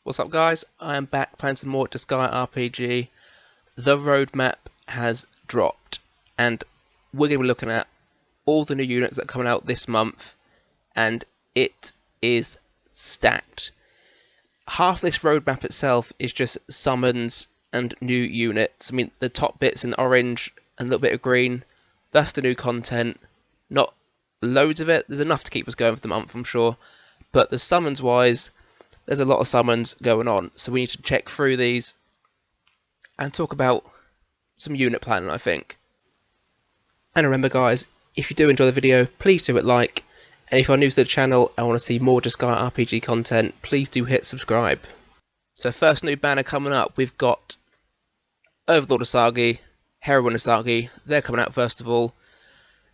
What's up guys, I am back playing some more Disgaea RPG. The roadmap has dropped and we're going to be looking at all the new units that are coming out this month, and it is stacked. Half this roadmap itself is just summons and new units. I mean, the top bits in orange and a little bit of green, that's the new content. Not loads of it, there's enough to keep us going for the month I'm sure, but the summons wise, there's a lot of summons going on, so we need to check through these and talk about some unit planning, I think. And remember guys, if you do enjoy the video, please do hit like, and if you're new to the channel and want to see more Disgaea RPG content, please do hit subscribe. So first new banner coming up, we've got Overlord Asagi, Heroine Asagi, they're coming out first of all.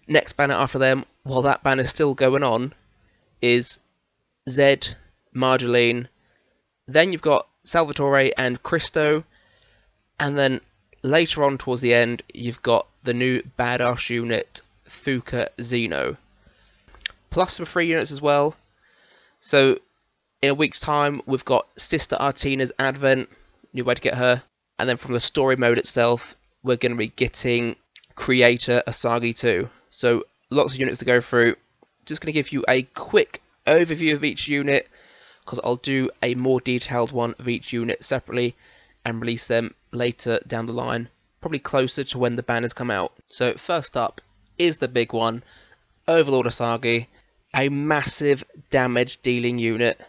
Next banner after them, while that banner's still going on, is Zed, Marjolein, then you've got Salvatore and Cristo, and then later on towards the end you've got the new badass unit Fukazino, plus some free units as well. So in a week's time we've got Sister Artina's Advent, new way to get her, and then from the story mode itself we're going to be getting Creator Asagi too. So lots of units to go through. Just going to give you a quick overview of each unit, because I'll do a more detailed one of each unit separately and release them later down the line, probably closer to when the banners come out. So first up is the big one, Overlord Asagi, a massive damage dealing unit.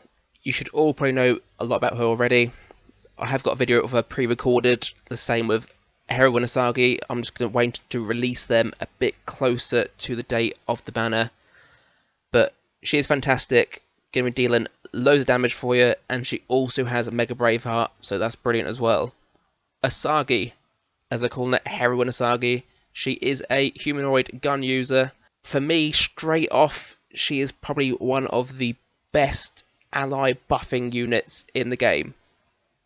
You should all probably know a lot about her already. I have got a video of her pre-recorded, the same with Heroine Asagi. I'm just going to wait to release them a bit closer to the date of the banner. But she is fantastic, going to be dealing loads of damage for you, and she also has a Mega Braveheart, so that's brilliant as well. Asagi, as I call it, Heroine Asagi, she is a humanoid gun user. For me, straight off, she is probably one of the best ally buffing units in the game.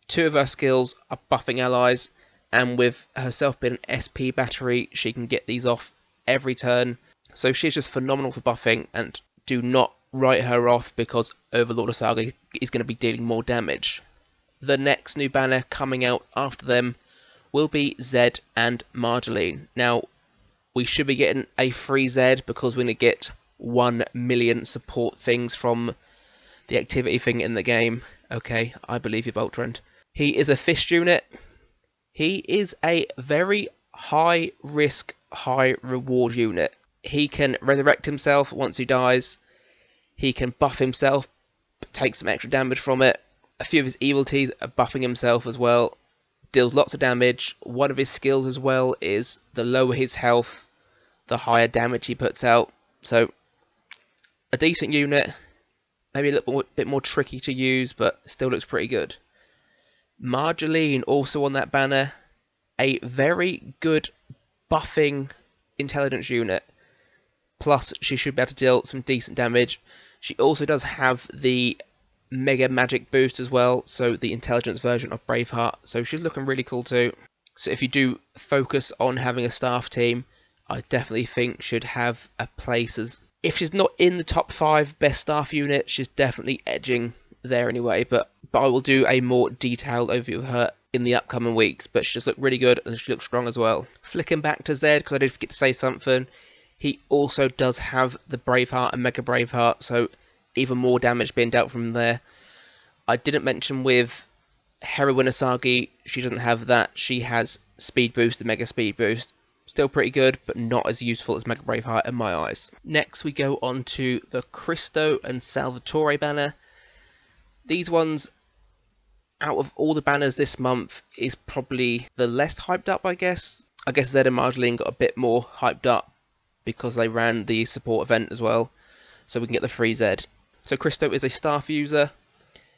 Two of her skills are buffing allies, and with herself being an SP battery, she can get these off every turn. So she's just phenomenal for buffing, and do not write her off because Overlord Asagi is going to be dealing more damage. The next new banner coming out after them will be Zed and Marjolein. Now, we should be getting a free Zed because we're going to get 1 million support things from the activity thing in the game. Okay, I believe you, Ultron. He is a fist unit. He is a very high risk, high reward unit. He can resurrect himself once he dies. He can buff himself, but take some extra damage from it. A few of his abilities are buffing himself as well. Deals lots of damage. One of his skills as well is the lower his health, the higher damage he puts out. So, a decent unit. Maybe a little bit more tricky to use, but still looks pretty good. Marjolein, also on that banner. A very good buffing intelligence unit. Plus, she should be able to deal some decent damage. She also does have the Mega Magic boost as well, so the intelligence version of Braveheart. So she's looking really cool too. So if you do focus on having a staff team, I definitely think should have a place as... If she's not in the top 5 best staff unit, she's definitely edging there anyway. But I will do a more detailed overview of her in the upcoming weeks. But she just looked really good and she looks strong as well. Flicking back to Zed, because I did forget to say something. He also does have the Braveheart and Mega Braveheart, so even more damage being dealt from there. I didn't mention with Heroine Asagi, she doesn't have that. She has Speed Boost and Mega Speed Boost. Still pretty good, but not as useful as Mega Braveheart in my eyes. Next we go on to the Cristo and Salvatore banner. These ones, out of all the banners this month, is probably the less hyped up, I guess. I guess Zed and Marjolein got a bit more hyped up because they ran the support event as well, so we can get the free Zed. So Cristo is a staff user.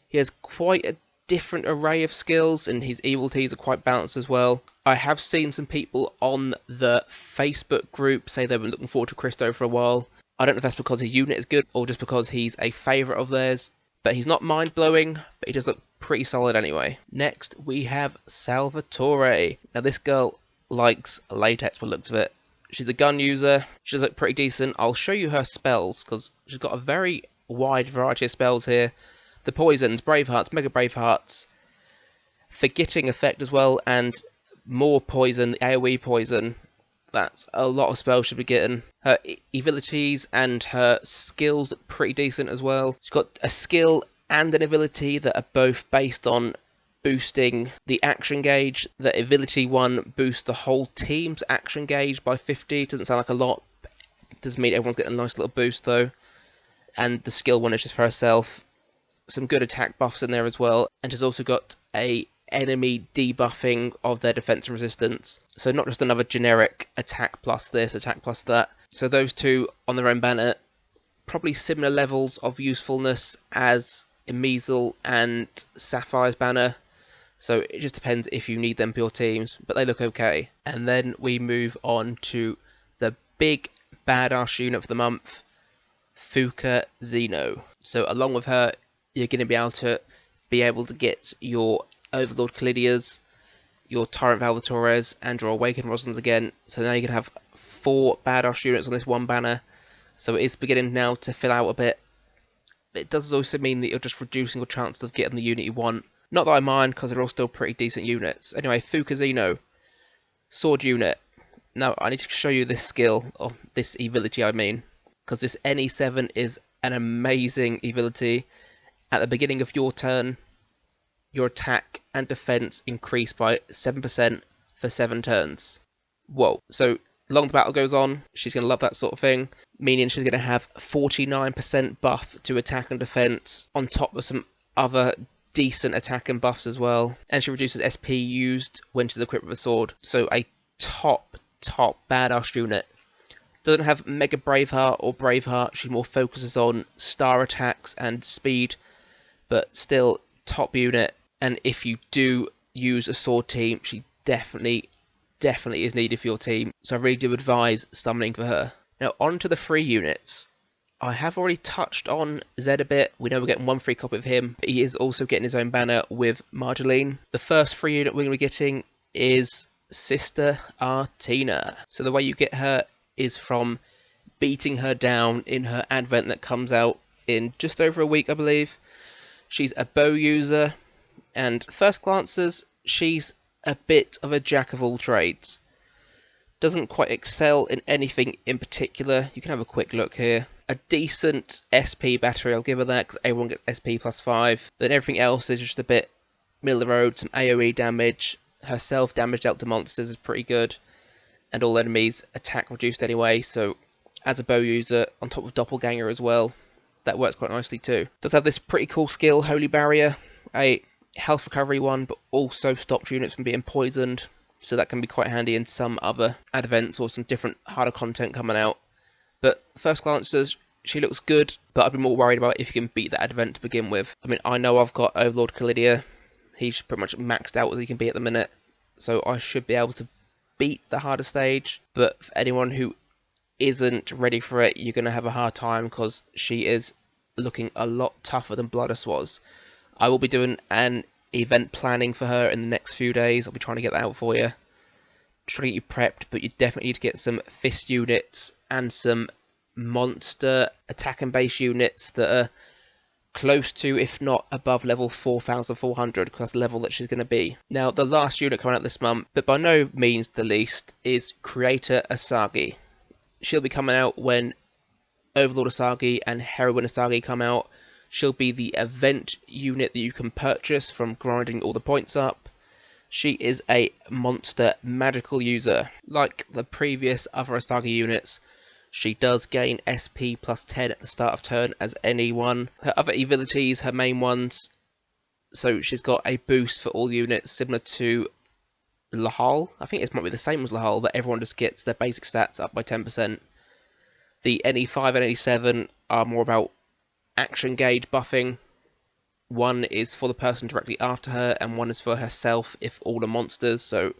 He has quite a different array of skills, and his abilities are quite balanced as well. I have seen some people on the Facebook group say they've been looking forward to Cristo for a while. I don't know if that's because his unit is good, or just because he's a favourite of theirs. But he's not mind-blowing, but he does look pretty solid anyway. Next, we have Salvatore. Now this girl likes latex by the looks of it. She's a gun user. She does look pretty decent. I'll show you her spells, because she's got a very wide variety of spells here. The poisons, Bravehearts, Mega Bravehearts, Forgetting effect as well, and more poison, AoE poison. That's a lot of spells she'll be getting. Her abilities and her skills are pretty decent as well. She's got a skill and an ability that are both based on boosting the action gauge. The ability one boosts the whole team's action gauge by 50. Doesn't sound like a lot. Doesn't mean everyone's getting a nice little boost though. And the skill one is just for herself. Some good attack buffs in there as well. And she's also got a enemy debuffing of their defense and resistance. So not just another generic attack plus this, attack plus that. So those two on their own banner, probably similar levels of usefulness as Measle and Sapphire's banner. So it just depends if you need them for your teams, but they look okay. And then we move on to the big badass unit for the month, Fukazino. So along with her, you're going to be able to get your Overlord Kalydias, your Tyrant Valvatores, and your Awakened Roslins again. So now you can have 4 badass units on this one banner. So it is beginning now to fill out a bit. It does also mean that you're just reducing your chances of getting the unit you want. Not that I mind, because they're all still pretty decent units. Anyway, Fukazino, Sword unit. Now, I need to show you this skill, or this ability I mean, because this NE7 is an amazing ability. At the beginning of your turn, your attack and defense increase by 7% for 7 turns. Whoa. So, long the battle goes on, she's going to love that sort of thing, meaning she's going to have 49% buff to attack and defense, on top of some other decent attack and buffs as well. And she reduces SP used when she's equipped with a sword. So a top badass unit. Doesn't have Mega Braveheart or Braveheart, she more focuses on star attacks and speed, but still top unit. And if you do use a sword team, she definitely is needed for your team. So I really do advise summoning for her. Now on to the free units. I have already touched on Zed a bit. We know we're getting one free copy of him, but he is also getting his own banner with Marjolein. The first free unit we're going to be getting is Sister Artina. So the way you get her is from beating her down in her advent that comes out in just over a week, I believe. She's a bow user, and first glances, she's a bit of a jack of all trades. Doesn't quite excel in anything in particular. You can have a quick look here. A decent SP battery, I'll give her that, because everyone gets SP plus 5. Then everything else is just a bit middle of the road. Some AoE damage. Herself damage dealt to monsters is pretty good. And all enemies attack reduced anyway, so as a bow user, on top of Doppelganger as well, that works quite nicely too. Does have this pretty cool skill, Holy Barrier. A health recovery one, but also stops units from being poisoned. So that can be quite handy in some other advents or some different harder content coming out. But first glances, she looks good, but I'd be more worried about if you can beat that advent to begin with. I mean, I know I've got Overlord Kalydia. He's pretty much maxed out as he can be at the minute, so I should be able to beat the harder stage. But for anyone who isn't ready for it, you're going to have a hard time, because she is looking a lot tougher than Bloodus was. I will be doing an event planning for her in the next few days. I'll be trying to get that out for you. Try to get you prepped, but you definitely need to get some fist units and some monster attack and base units that are close to, if not above, level 4,400, because that's the level that she's going to be. Now, the last unit coming out this month, but by no means the least, is Creator Asagi. She'll be coming out when Overlord Asagi and Heroine Asagi come out. She'll be the event unit that you can purchase from grinding all the points up. She is a monster magical user. Like the previous other Asagi units, she does gain SP plus 10 at the start of turn as anyone. Her other abilities, her main ones, so she's got a boost for all units similar to Lahal. I think it might be the same as Lahal, that everyone just gets their basic stats up by 10%. The NE5 and NE7 are more about action gauge buffing. One is for the person directly after her, and one is for herself if all are monsters, so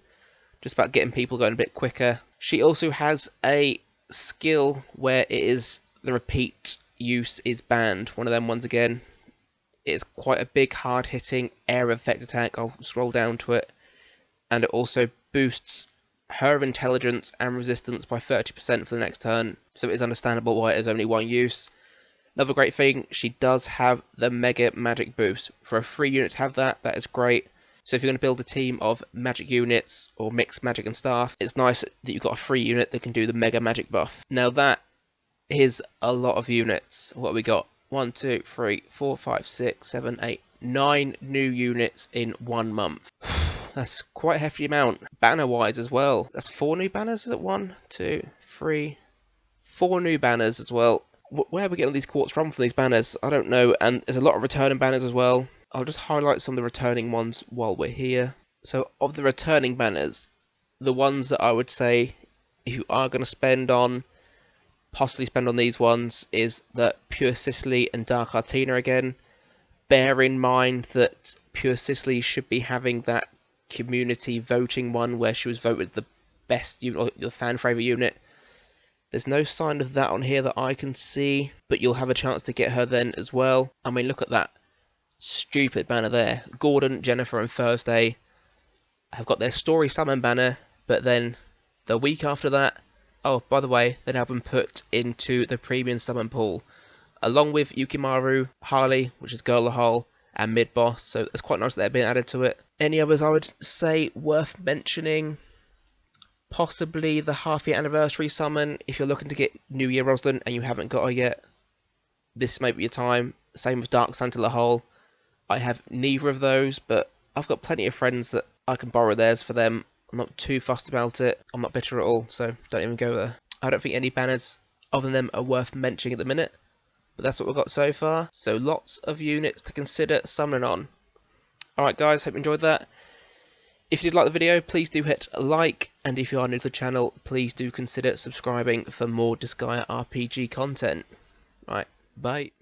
just about getting people going a bit quicker. She also has a skill where it is the repeat use is banned. One of them ones again. It's quite a big hard hitting air effect attack. I'll scroll down to it. And it also boosts her intelligence and resistance by 30% for the next turn, so it is understandable why it is only one use. Another great thing, she does have the Mega Magic boost. For a free unit to have that, that is great. So if you're going to build a team of magic units or mixed magic and staff, it's nice that you've got a free unit that can do the Mega Magic buff. Now that is a lot of units. What have we got? 1, 2, 3, 4, 5, 6, 7, 8, 9 new units in 1 month. That's quite a hefty amount. Banner wise as well. That's 4 new banners, is it? 1, 2, 3, 4 new banners as well. Where are we getting these quartz from these banners? I don't know. And there's a lot of returning banners as well. I'll just highlight some of the returning ones while we're here. So of the returning banners, the ones that I would say if you are going to spend on, possibly spend on these ones, is that Pure Sicily and Dark Artina again. Bear in mind that Pure Sicily should be having that community voting one where she was voted the best unit, or the fan favourite unit. There's no sign of that on here that I can see, but you'll have a chance to get her then as well. I mean, look at that stupid banner there. Gordon, Jennifer and Thursday have got their story summon banner, but then the week after that, oh, by the way, they've now been put into the premium summon pool, along with Yukimaru, Harley, which is Girl of the Hole, and Mid Boss, so it's quite nice that they're being added to it. Any others I would say worth mentioning? Possibly the half-year anniversary summon. If you're looking to get New Year Roslyn and you haven't got her yet, this may be your time. Same with Dark Santa Lahole. I have neither of those, but I've got plenty of friends that I can borrow theirs for them. I'm not too fussed about it. I'm not bitter at all, so don't even go there. I don't think any banners other than them are worth mentioning at the minute, but that's what we've got so far. So lots of units to consider summoning on. Alright guys, hope you enjoyed that. If you did like the video, please do hit a like, and if you are new to the channel, please do consider subscribing for more Disgaea RPG content. Right, bye.